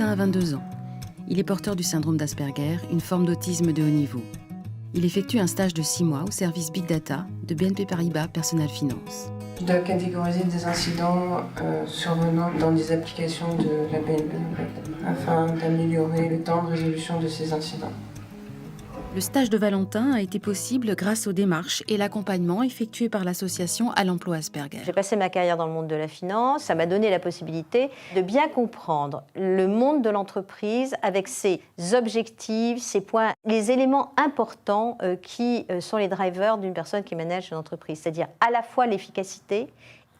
Valentin a 22 ans. Il est porteur du syndrome d'Asperger, une forme d'autisme de haut niveau. Il effectue un stage de 6 mois au service Big Data de BNP Paribas Personal Finance. Je dois catégoriser des incidents survenant dans des applications de la BNP afin d'améliorer le temps de résolution de ces incidents. Le stage de Valentin a été possible grâce aux démarches et l'accompagnement effectués par l'association à l'emploi Asperger. J'ai passé ma carrière dans le monde de la finance, ça m'a donné la possibilité de bien comprendre le monde de l'entreprise avec ses objectifs, ses points, les éléments importants qui sont les drivers d'une personne qui manage une entreprise, c'est-à-dire à la fois l'efficacité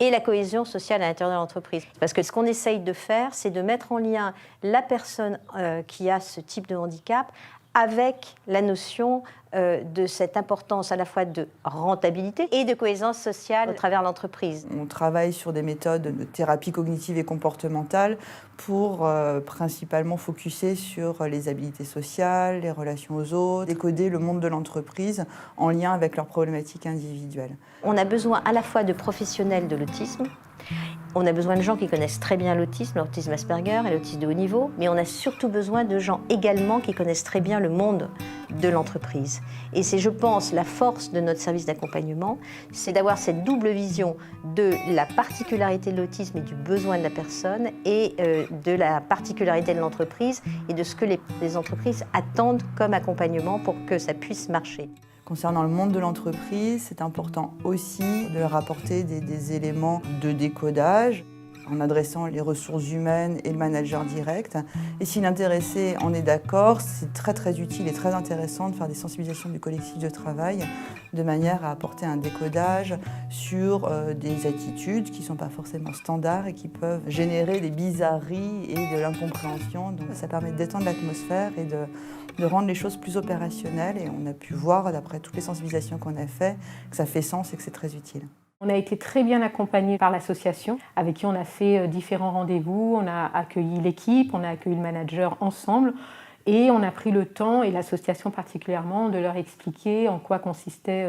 et la cohésion sociale à l'intérieur de l'entreprise. Parce que ce qu'on essaye de faire, c'est de mettre en lien la personne qui a ce type de handicap avec la notion de cette importance à la fois de rentabilité et de cohésion sociale à travers l'entreprise. On travaille sur des méthodes de thérapie cognitive et comportementale pour principalement focuser sur les habiletés sociales, les relations aux autres, décoder le monde de l'entreprise en lien avec leurs problématiques individuelles. On a besoin à la fois de professionnels de l'autisme. On a besoin de gens qui connaissent très bien l'autisme Asperger et l'autisme de haut niveau, mais on a surtout besoin de gens également qui connaissent très bien le monde de l'entreprise. Et c'est, je pense, la force de notre service d'accompagnement, c'est d'avoir cette double vision de la particularité de l'autisme et du besoin de la personne et de la particularité de l'entreprise et de ce que les entreprises attendent comme accompagnement pour que ça puisse marcher. Concernant le monde de l'entreprise, c'est important aussi de leur apporter des éléments de décodage en adressant les ressources humaines et le manager direct. Et si l'intéressé en est d'accord, c'est très utile et très intéressant de faire des sensibilisations du collectif de travail de manière à apporter un décodage sur des attitudes qui ne sont pas forcément standards et qui peuvent générer des bizarreries et de l'incompréhension. Donc ça permet de détendre l'atmosphère et de rendre les choses plus opérationnelles. Et on a pu voir, d'après toutes les sensibilisations qu'on a faites, que ça fait sens et que c'est très utile. On a été très bien accompagnés par l'association, avec qui on a fait différents rendez-vous, on a accueilli l'équipe, on a accueilli le manager ensemble, et on a pris le temps, et l'association particulièrement, de leur expliquer en quoi consistait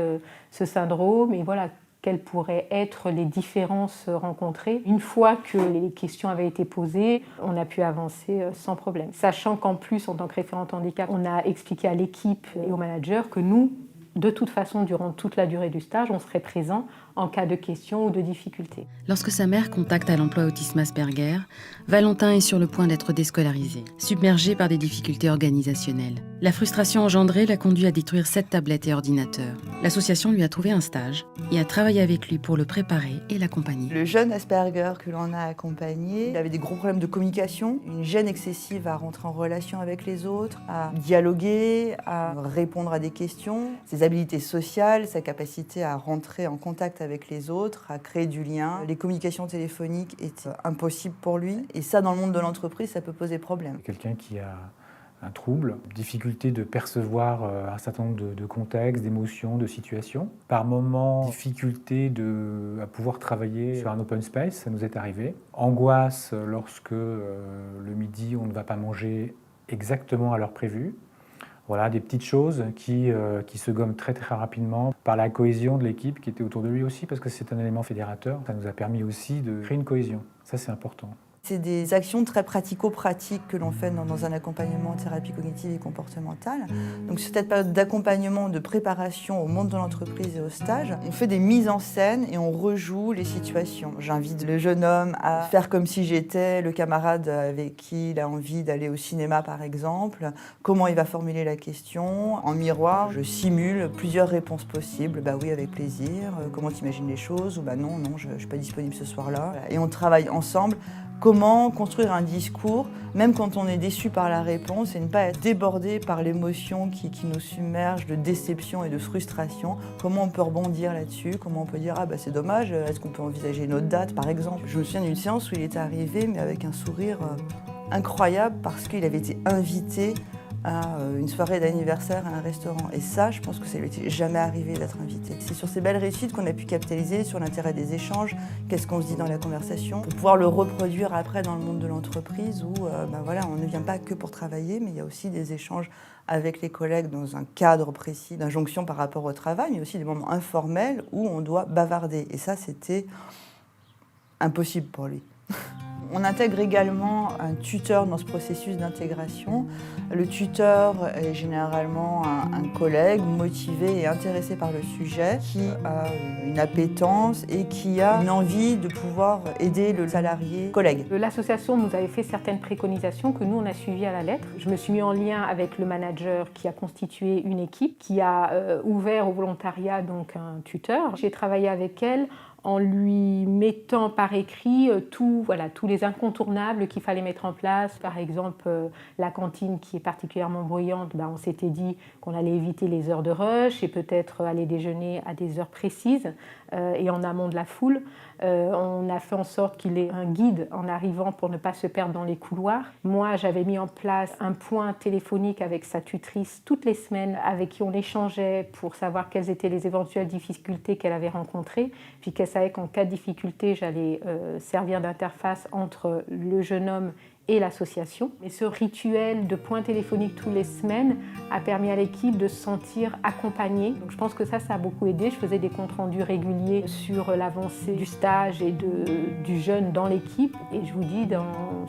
ce syndrome, et voilà, quelles pourraient être les différences rencontrées. Une fois que les questions avaient été posées, on a pu avancer sans problème. Sachant qu'en plus, en tant que référente handicap, on a expliqué à l'équipe et au manager que nous, de toute façon, durant toute la durée du stage, on serait présent en cas de questions ou de difficultés. Lorsque sa mère contacte à l'emploi autisme Asperger, Valentin est sur le point d'être déscolarisé, submergé par des difficultés organisationnelles. La frustration engendrée l'a conduit à détruire 7 tablettes et ordinateurs. L'association lui a trouvé un stage et a travaillé avec lui pour le préparer et l'accompagner. Le jeune Asperger que l'on a accompagné, il avait des gros problèmes de communication, une gêne excessive à rentrer en relation avec les autres, à dialoguer, à répondre à des questions. Ses habilités sociales, sa capacité à rentrer en contact avec les autres, à créer du lien. Les communications téléphoniques étaient impossibles pour lui. Et ça, dans le monde de l'entreprise, ça peut poser problème. Quelqu'un qui a un trouble, difficulté de percevoir un certain nombre de contextes, d'émotions, de situations. Par moments, difficulté à pouvoir travailler sur un open space, ça nous est arrivé. Angoisse lorsque le midi, on ne va pas manger exactement à l'heure prévue. Voilà, des petites choses qui se gomment très rapidement par la cohésion de l'équipe qui était autour de lui aussi, parce que c'est un élément fédérateur. Ça nous a permis aussi de créer une cohésion. Ça, c'est important. C'est des actions très pratico-pratiques que l'on fait dans un accompagnement en thérapie cognitive et comportementale. Donc sur cette période d'accompagnement, de préparation au monde de l'entreprise et au stage, on fait des mises en scène et on rejoue les situations. J'invite le jeune homme à faire comme si j'étais le camarade avec qui il a envie d'aller au cinéma par exemple, comment il va formuler la question. En miroir, je simule plusieurs réponses possibles. Bah oui, avec plaisir. Comment tu imagines les choses? Ou bah non, je ne suis pas disponible ce soir-là. Et on travaille ensemble. Comment construire un discours, même quand on est déçu par la réponse, et ne pas être débordé par l'émotion qui nous submerge de déception et de frustration. Comment on peut rebondir là-dessus? Comment on peut dire « Ah bah c'est dommage, est-ce qu'on peut envisager une autre date ?» par exemple. Je me souviens d'une séance où il était arrivé, mais avec un sourire incroyable, parce qu'il avait été invité à une soirée d'anniversaire à un restaurant. Et ça, je pense que ça lui était jamais arrivé d'être invité. C'est sur ces belles réussites qu'on a pu capitaliser sur l'intérêt des échanges, qu'est-ce qu'on se dit dans la conversation, pour pouvoir le reproduire après dans le monde de l'entreprise où voilà, on ne vient pas que pour travailler, mais il y a aussi des échanges avec les collègues dans un cadre précis d'injonction par rapport au travail, mais aussi des moments informels où on doit bavarder. Et ça, c'était impossible pour lui. On intègre également un tuteur dans ce processus d'intégration. Le tuteur est généralement un collègue motivé et intéressé par le sujet, qui a une appétence et qui a une envie de pouvoir aider le salarié collègue. L'association nous avait fait certaines préconisations que nous on a suivies à la lettre. Je me suis mis en lien avec le manager qui a constitué une équipe, qui a ouvert au volontariat donc un tuteur. J'ai travaillé avec elle en lui mettant par écrit tous les incontournables qu'il fallait mettre en place. Par exemple, la cantine qui est particulièrement bruyante, on s'était dit qu'on allait éviter les heures de rush et peut-être aller déjeuner à des heures précises et en amont de la foule. On a fait en sorte qu'il ait un guide en arrivant pour ne pas se perdre dans les couloirs. Moi, j'avais mis en place un point téléphonique avec sa tutrice toutes les semaines avec qui on échangeait pour savoir quelles étaient les éventuelles difficultés qu'elle avait rencontrées, puis qu'elle savait qu'en cas de difficulté, j'allais servir d'interface entre le jeune homme et l'association. Et ce rituel de point téléphonique tous les semaines a permis à l'équipe de se sentir accompagnée. Donc je pense que ça a beaucoup aidé. Je faisais des comptes rendus réguliers sur l'avancée du stage et du jeune dans l'équipe. Et je vous dis,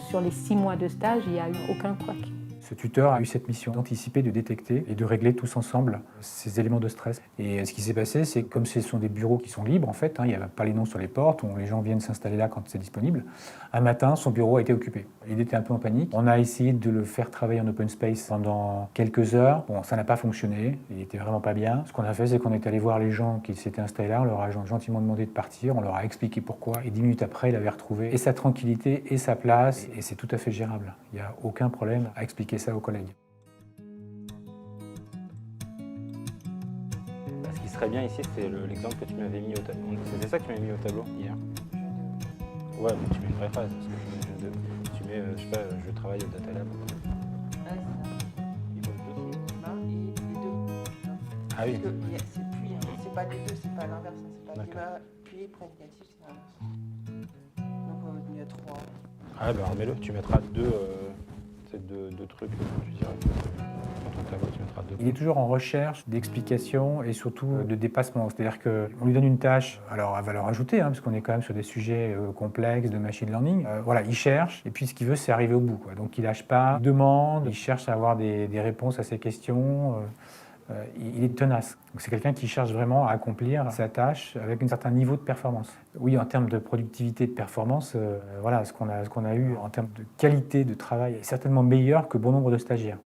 sur les 6 mois de stage, il n'y a eu aucun couac. Ce tuteur a eu cette mission d'anticiper, de détecter et de régler tous ensemble ces éléments de stress. Et ce qui s'est passé, c'est que comme ce sont des bureaux qui sont libres, en fait, il n'y a pas les noms sur les portes, où les gens viennent s'installer là quand c'est disponible, un matin, son bureau a été occupé. Il était un peu en panique. On a essayé de le faire travailler en open space pendant quelques heures. Bon, ça n'a pas fonctionné, il était vraiment pas bien. Ce qu'on a fait, c'est qu'on est allé voir les gens qui s'étaient installés là, on leur a gentiment demandé de partir, on leur a expliqué pourquoi, et 10 minutes après, il avait retrouvé et sa tranquillité et sa place, et c'est tout à fait gérable. Il n'y a aucun problème à expliquer ça aux collègues. Ce qui serait bien ici, c'est l'exemple que tu m'avais mis au tableau. C'était ça que tu m'avais mis au tableau hier. Ouais, mais tu mets une vraie phrase. Parce que tu mets, je sais pas, je travaille au Data Lab. Ah oui. C'est puis, c'est pas les deux, c'est pas l'inverse. C'est pas climat, puis prédicatif, c'est l'inverse. Donc il y a 3. Ah ben remets-le, tu mettras deux trucs, je dirais. Dans ton tableau, tu mettras 2. Il est toujours en recherche d'explications et surtout de dépassement. C'est-à-dire qu'on lui donne une tâche, alors à valeur ajoutée, parce qu'on est quand même sur des sujets complexes de machine learning. Il cherche et puis ce qu'il veut, c'est arriver au bout, quoi. Donc il lâche pas, il demande, il cherche à avoir des réponses à ses questions. Il est tenace. C'est quelqu'un qui cherche vraiment à accomplir sa tâche avec un certain niveau de performance. Oui, en termes de productivité et de performance, ce qu'on a eu en termes de qualité de travail est certainement meilleur que bon nombre de stagiaires.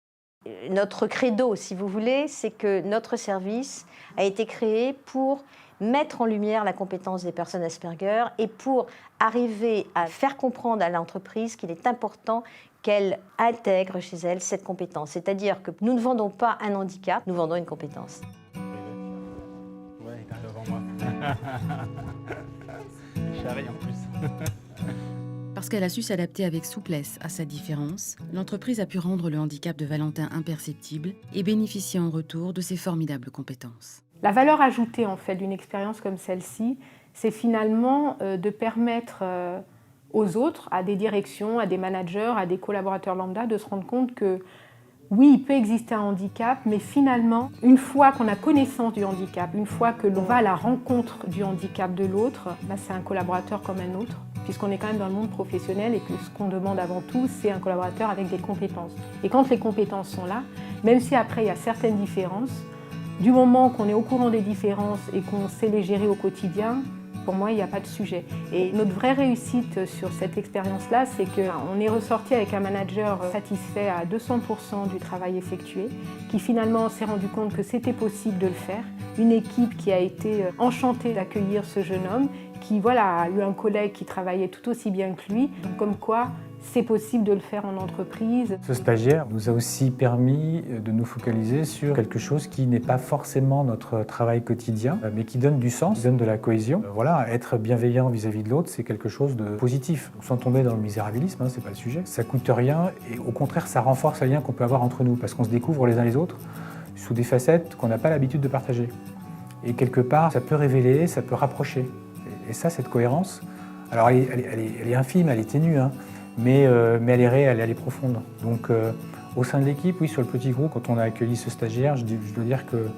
Notre credo, si vous voulez, c'est que notre service a été créé pour mettre en lumière la compétence des personnes Asperger et pour arriver à faire comprendre à l'entreprise qu'il est important qu'elle intègre chez elle cette compétence. C'est-à-dire que nous ne vendons pas un handicap, nous vendons une compétence. Ouais, il arrive avant moi. Il charrie en plus. Parce qu'elle a su s'adapter avec souplesse à sa différence, l'entreprise a pu rendre le handicap de Valentin imperceptible et bénéficier en retour de ses formidables compétences. La valeur ajoutée en fait d'une expérience comme celle-ci, c'est finalement de permettre aux autres, à des directions, à des managers, à des collaborateurs lambda, de se rendre compte que oui, il peut exister un handicap, mais finalement, une fois qu'on a connaissance du handicap, une fois que l'on va à la rencontre du handicap de l'autre, c'est un collaborateur comme un autre, puisqu'on est quand même dans le monde professionnel et que ce qu'on demande avant tout, c'est un collaborateur avec des compétences. Et quand les compétences sont là, même si après il y a certaines différences, du moment qu'on est au courant des différences et qu'on sait les gérer au quotidien, pour moi, il n'y a pas de sujet. Et notre vraie réussite sur cette expérience-là, c'est qu'on est ressorti avec un manager satisfait à 200% du travail effectué, qui finalement s'est rendu compte que c'était possible de le faire. Une équipe qui a été enchantée d'accueillir ce jeune homme, qui a eu un collègue qui travaillait tout aussi bien que lui, comme quoi c'est possible de le faire en entreprise. Ce stagiaire nous a aussi permis de nous focaliser sur quelque chose qui n'est pas forcément notre travail quotidien, mais qui donne du sens, qui donne de la cohésion. Être bienveillant vis-à-vis de l'autre, c'est quelque chose de positif. Sans tomber dans le misérabilisme, c'est pas le sujet. Ça coûte rien et au contraire, ça renforce les liens qu'on peut avoir entre nous, parce qu'on se découvre les uns les autres sous des facettes qu'on n'a pas l'habitude de partager. Et quelque part, ça peut révéler, ça peut rapprocher. Et ça, cette cohérence, alors elle est infime, elle est ténue, mais elle est réelle, elle est profonde. Donc au sein de l'équipe, oui, sur le petit groupe, quand on a accueilli ce stagiaire, je dois dire que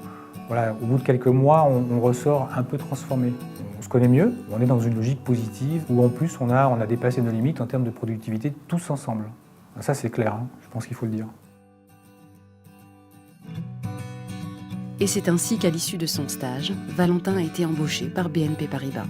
au bout de quelques mois, on ressort un peu transformé. On se connaît mieux, on est dans une logique positive où en plus on a dépassé nos limites en termes de productivité tous ensemble. Ça c'est clair, hein, je pense qu'il faut le dire. Et c'est ainsi qu'à l'issue de son stage, Valentin a été embauché par BNP Paribas.